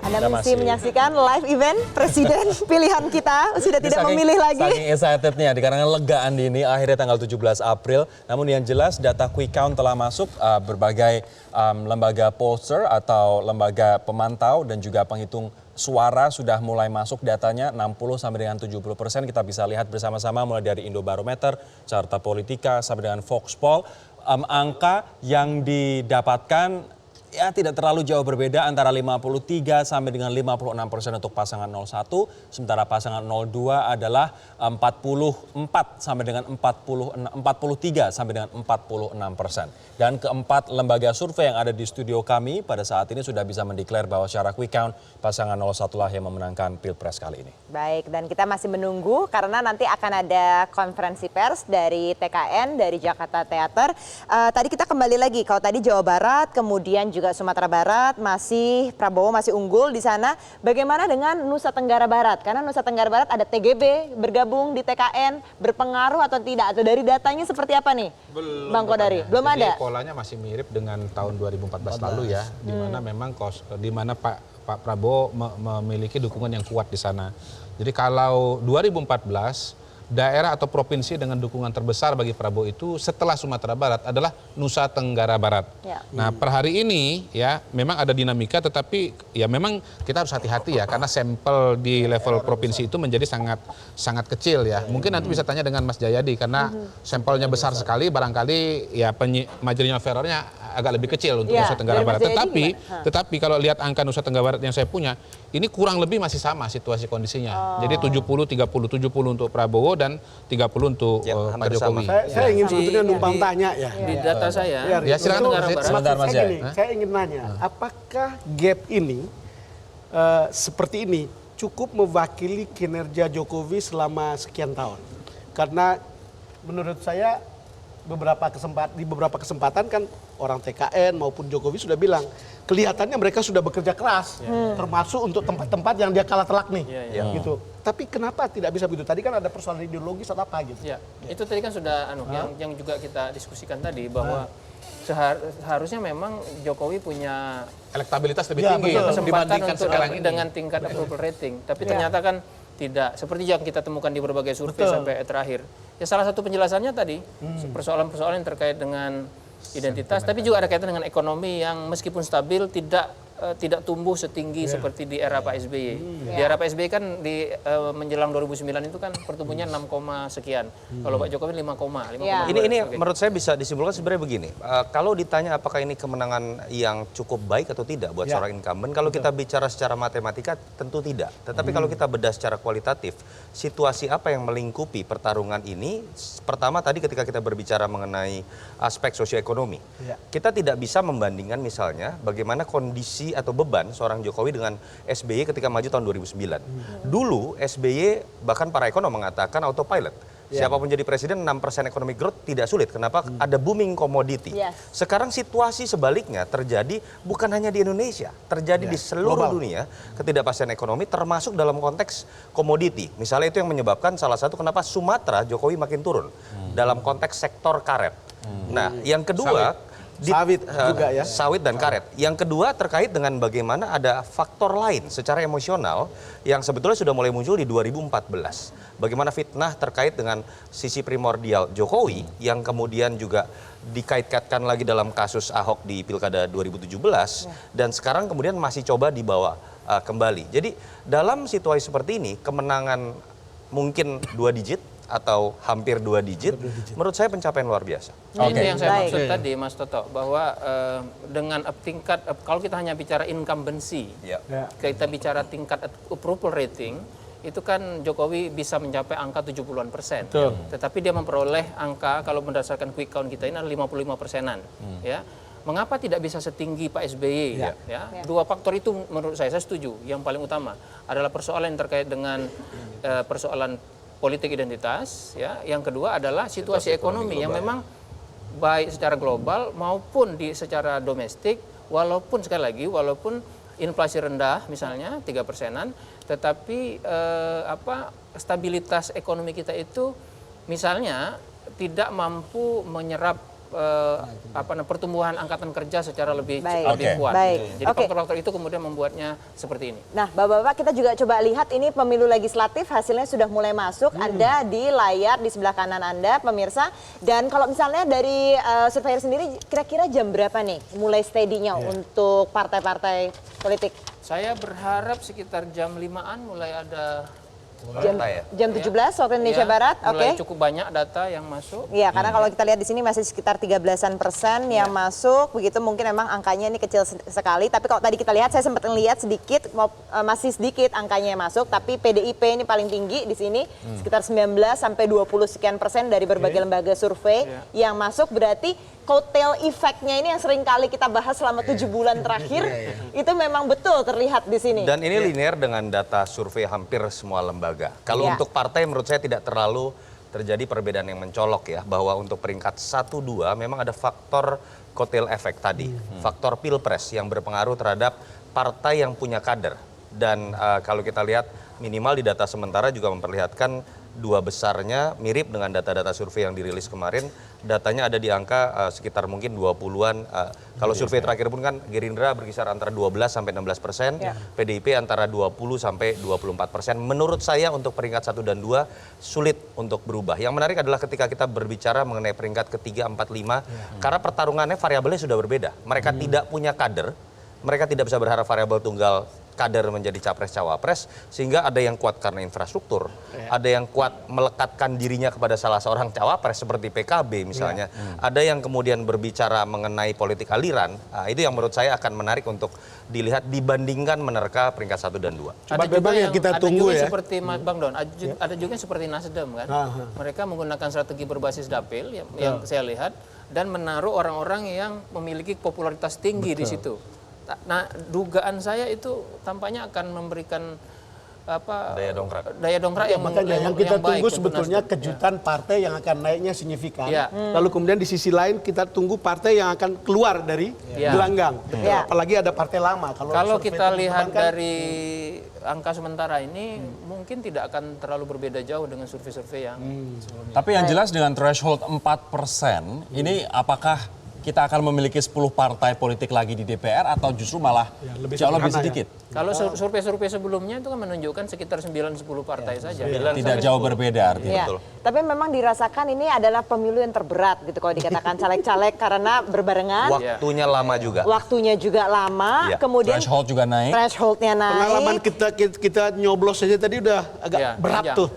Anda mesti menyaksikan live event Presiden pilihan kita sudah tidak memilih lagi. Saking excitednya dikarenakan lega Andi ini akhirnya tanggal 17 April. Namun yang jelas data quick count telah masuk berbagai lembaga pollster atau lembaga pemantau dan juga penghitung suara sudah mulai masuk datanya 60 sampai dengan 70%. Kita bisa lihat bersama-sama mulai dari Indobarometer, Carta Politika sampai dengan Voxpol. Angka yang didapatkan ya tidak terlalu jauh berbeda antara 53 sampai dengan 56% untuk pasangan 01, sementara pasangan 02 adalah 44 sampai dengan 43 sampai dengan 46%. Dan keempat lembaga survei yang ada di studio kami pada saat ini sudah bisa mendeklar bahwa secara quick count pasangan 01 lah yang memenangkan Pilpres kali ini. Baik, dan kita masih menunggu karena nanti akan ada konferensi pers dari TKN, dari Jakarta Theater. Tadi kita kembali lagi, kalau tadi Jawa Barat, kemudian juga Sumatera Barat, Prabowo masih unggul di sana. Bagaimana dengan Nusa Tenggara Barat? Karena Nusa Tenggara Barat ada TGB bergabung di TKN, berpengaruh atau tidak? Atau dari datanya seperti apa nih, Bang Kodari? Belum ada. Polanya masih mirip dengan tahun 2014 lalu ya, di mana memang Pak Prabowo memiliki dukungan yang kuat di sana. Jadi kalau 2014 daerah atau provinsi dengan dukungan terbesar bagi Prabowo itu setelah Sumatera Barat adalah Nusa Tenggara Barat. Ya. Nah, per hari ini ya memang ada dinamika, tetapi ya memang kita harus hati-hati ya karena sampel di level provinsi itu menjadi sangat kecil ya. Mungkin nanti bisa tanya dengan Mas Jayadi karena sampelnya besar sekali, barangkali ya margin of error-nya agak lebih kecil untuk Nusa Tenggara Barat. Tetapi kalau lihat angka Nusa Tenggara Barat yang saya punya, ini kurang lebih masih sama situasi kondisinya. Jadi 70-30, 70 untuk Prabowo dan 30 untuk Pak Jokowi. Saya ingin sebetulnya numpang tanya ya. Di data saya. Ya silakan sebentar Mas ya. Saya ingin nanya, apakah gap ini seperti ini cukup mewakili kinerja Jokowi selama sekian tahun? Karena menurut saya di beberapa kesempatan kan orang TKN maupun Jokowi sudah bilang kelihatannya mereka sudah bekerja keras, termasuk untuk tempat-tempat yang dia kalah telak nih, gitu. Tapi kenapa tidak bisa begitu? Tadi kan ada persoalan ideologis atau apa gitu? Ya, itu tadi kan sudah yang juga kita diskusikan tadi bahwa seharusnya memang Jokowi punya elektabilitas lebih tinggi dibandingkan sekarang ini dengan tingkat approval rating. Tapi ternyata kan tidak seperti yang kita temukan di berbagai survei sampai terakhir. Ya salah satu penjelasannya tadi persoalan-persoalan yang terkait dengan identitas, tapi juga ada kaitan dengan ekonomi yang meskipun stabil tidak tumbuh setinggi seperti di era Pak SBY. Di era Pak SBY kan menjelang 2009 itu kan pertumbuhannya 6, sekian. Kalau Pak Jokowi 5,5. Ini menurut saya bisa disimpulkan sebenarnya begini. Kalau ditanya apakah ini kemenangan yang cukup baik atau tidak buat seorang incumbent, kalau kita bicara secara matematika tentu tidak. Tetapi kalau kita bedah secara kualitatif, situasi apa yang melingkupi pertarungan ini? Pertama tadi ketika kita berbicara mengenai aspek sosioekonomi, kita tidak bisa membandingkan misalnya bagaimana kondisi atau beban seorang Jokowi dengan SBY ketika maju tahun 2009. Dulu SBY bahkan para ekonom mengatakan autopilot. Siapapun jadi presiden 6% economic growth tidak sulit. Kenapa? Ada booming komoditi. Sekarang situasi sebaliknya terjadi bukan hanya di Indonesia, terjadi di seluruh dunia ketidakpastian ekonomi termasuk dalam konteks komoditi. Misalnya itu yang menyebabkan salah satu kenapa Sumatera Jokowi makin turun dalam konteks sektor karet. Nah, yang kedua sawit juga ya. Sawit dan karet. Yang kedua terkait dengan bagaimana ada faktor lain secara emosional yang sebetulnya sudah mulai muncul di 2014. Bagaimana fitnah terkait dengan sisi primordial Jokowi yang kemudian juga dikait-kaitkan lagi dalam kasus Ahok di Pilkada 2017 dan sekarang kemudian masih coba dibawa kembali. Jadi dalam situasi seperti ini kemenangan mungkin 2 digit atau hampir 2 digit, menurut saya pencapaian luar biasa. Itu yang saya maksud tadi Mas Toto, bahwa dengan tingkat, kalau kita hanya bicara incumbency, kita bicara tingkat approval rating, itu kan Jokowi bisa mencapai angka 70-an%. Tetapi dia memperoleh angka, kalau berdasarkan quick count kita ini adalah 55%-an. Ya. Mengapa tidak bisa setinggi Pak SBY? Dua faktor itu menurut saya setuju. Yang paling utama adalah persoalan yang terkait dengan persoalan politik identitas, Yang kedua adalah situasi ekonomi yang memang baik secara global maupun secara domestik, walaupun sekali lagi walaupun inflasi rendah misalnya 3%-an, tetapi stabilitas ekonomi kita itu misalnya tidak mampu menyerap pertumbuhan angkatan kerja secara lebih Baik. kuat. Baik. Jadi Oke. faktor-faktor itu kemudian membuatnya seperti ini. Nah, Bapak-bapak kita juga coba lihat ini pemilu legislatif hasilnya sudah mulai masuk. Ada di layar di sebelah kanan Anda, pemirsa. Dan kalau misalnya dari surveyor sendiri, kira-kira jam berapa nih mulai steady-nya untuk partai-partai politik? Saya berharap sekitar jam 5-an mulai ada Jam 17 waktu Indonesia ya, Barat, oke? mulai cukup banyak data yang masuk. Iya, karena kalau kita lihat di sini masih sekitar 13% yang masuk, begitu mungkin memang angkanya ini kecil sekali. Tapi kalau tadi kita lihat, saya sempat lihat sedikit, masih sedikit angkanya yang masuk, tapi PDIP ini paling tinggi di sini, sekitar 19 sampai 20 sekian persen dari berbagai lembaga survei yang masuk, berarti coattail effect-nya ini yang sering kali kita bahas selama 7 bulan terakhir, itu memang betul terlihat di sini. Dan ini linear dengan data survei hampir semua lembaga. Kalau untuk partai menurut saya tidak terlalu terjadi perbedaan yang mencolok ya. Bahwa untuk peringkat 1-2 memang ada faktor coattail effect tadi. Faktor pilpres yang berpengaruh terhadap partai yang punya kader. Dan kalau kita lihat minimal di data sementara juga memperlihatkan dua besarnya mirip dengan data-data survei yang dirilis kemarin. Datanya ada di angka sekitar mungkin 20-an. Kalau survei terakhir pun kan Gerindra berkisar antara 12 sampai 16%, PDIP antara 20 sampai 24%. Menurut saya untuk peringkat 1 dan 2 sulit untuk berubah. Yang menarik adalah ketika kita berbicara mengenai peringkat ketiga, 4, 5, karena pertarungannya variabelnya sudah berbeda. Mereka tidak punya kader, mereka tidak bisa berharap variabel tunggal kader menjadi capres-cawapres, sehingga ada yang kuat karena infrastruktur, ada yang kuat melekatkan dirinya kepada salah seorang cawapres seperti PKB misalnya, ada yang kemudian berbicara mengenai politik aliran. Itu yang menurut saya akan menarik untuk dilihat dibandingkan menerka peringkat 1 dan 2. Coba memang yang kita tunggu ya. Seperti Mas Bang Don, ada juga seperti Nasdem kan. Mereka menggunakan strategi berbasis dapil yang saya lihat dan menaruh orang-orang yang memiliki popularitas tinggi di situ. Nah, dugaan saya itu tampaknya akan memberikan daya dongkrak yang Makanya yang kita baik tunggu untuk sebetulnya Nasdem. kejutan partai yang akan naiknya signifikan. Ya. Lalu kemudian di sisi lain kita tunggu partai yang akan keluar dari gelanggang. Apalagi ada partai lama. Kalau survei kita lihat teman-teman kan, dari angka sementara ini mungkin tidak akan terlalu berbeda jauh dengan survei-survei yang sebelumnya. Tapi yang jelas dengan threshold 4%, ini apakah kita akan memiliki 10 partai politik lagi di DPR atau justru malah jauh lebih sedikit? Kalau survei-survei sebelumnya itu kan menunjukkan sekitar 9-10 partai saja. Tidak jauh berbeda artinya. Ya, tapi memang dirasakan ini adalah pemilu yang terberat gitu kalau dikatakan caleg-caleg karena berbarengan. Waktunya lama juga. Waktunya juga lama, kemudian Threshold juga naik. thresholdnya naik. pengalaman kita nyoblos saja tadi udah agak berat panjang. tuh.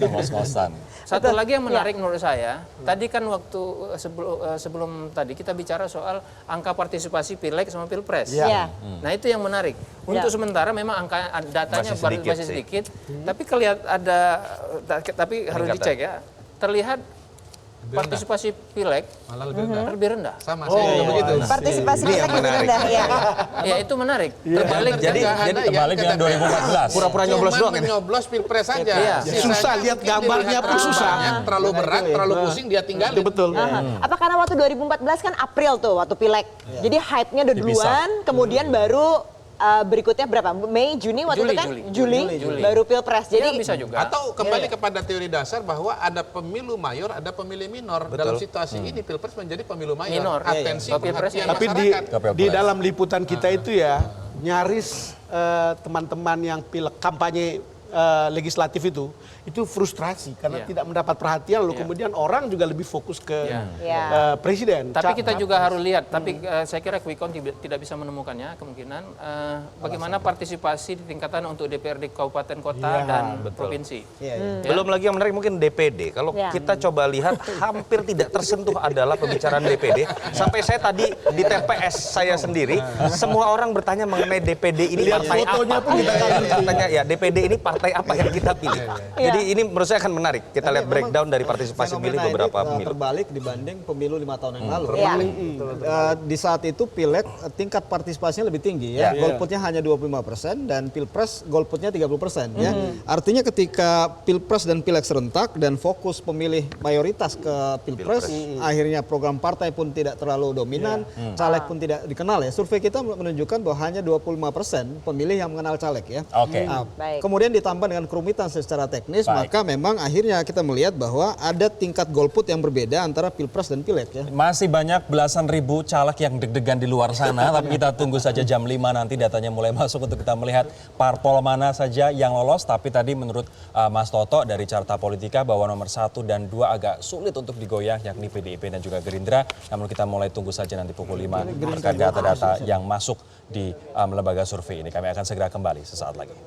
Ngos-ngosan. Satu lagi yang menarik menurut saya, tadi kan waktu sebelum tadi kita bicara soal angka partisipasi Pileg sama Pilpres. Ya. Nah itu yang menarik. Untuk sementara memang angka datanya masih sedikit, tapi tapi harus dicek ya. Terlihat partisipasi Pileg Malah lebih rendah. Sama saya juga begitu. Partisipasi Pileg lebih rendah ya. Ya itu menarik. Terbalik Jadi Kembali dengan 2014. pura-pura nyoblos doang ini. Nyoblos pilpres saja. Iya. Susah, lihat gambarnya pun susah. Terlalu berat, terlalu pusing dia tinggalin. Itu betul. Apa karena waktu 2014 kan April tuh waktu Pileg. Jadi hype-nya udah duluan, kemudian baru berikutnya berapa? Mei, Juni waktu itu kan? Juli. Baru Pilpres. Jadi Jadi bisa juga. Atau kembali kepada teori dasar bahwa ada pemilu mayor, ada pemilih minor. Dalam situasi ini Pilpres menjadi pemilu mayor. Atensi perhatian Tapi masyarakat. di dalam liputan kita itu ya nyaris teman-teman yang kampanye legislatif itu frustrasi karena tidak mendapat perhatian lalu kemudian orang juga lebih fokus ke presiden. Tapi kita juga harus lihat, tapi saya kira quick count tidak bisa menemukannya kemungkinan bagaimana partisipasi di tingkatan untuk DPRD kabupaten kota dan provinsi. Belum lagi yang menarik mungkin DPD. Kalau kita coba lihat hampir tidak tersentuh adalah pembicaraan DPD. Sampai saya tadi di TPS saya sendiri, semua orang bertanya mengenai DPD ini partai apa. Katanya ya DPD ini partai apa yang kita pilih. Jadi ini menurut saya akan menarik. Kita lihat breakdown dari partisipasi pilih beberapa pemilu. Terbalik dibanding pemilu 5 tahun yang lalu. Di saat itu Pileg tingkat partisipasinya lebih tinggi ya. Golputnya hanya 25% dan Pilpres golputnya 30% ya. Artinya ketika Pilpres dan Pileg serentak dan fokus pemilih mayoritas ke Pilpres, akhirnya program partai pun tidak terlalu dominan, caleg pun tidak dikenal ya. Survei kita menunjukkan bahwa hanya 25% pemilih yang mengenal caleg ya. Oke. Baik. Kemudian ditambah ditambah dengan kerumitan secara teknis, maka memang akhirnya kita melihat bahwa ada tingkat golput yang berbeda antara Pilpres dan Pileg ya. Masih banyak belasan ribu caleg yang deg-degan di luar sana, tapi kita tunggu saja jam 5 nanti datanya mulai masuk untuk kita melihat parpol mana saja yang lolos. Tapi tadi menurut Mas Toto dari Carta Politika bahwa nomor 1 dan 2 agak sulit untuk digoyah, yakni PDIP dan juga Gerindra. Namun kita mulai tunggu saja nanti pukul 5 terkait data-data yang masuk di lembaga survei ini. Kami akan segera kembali sesaat lagi.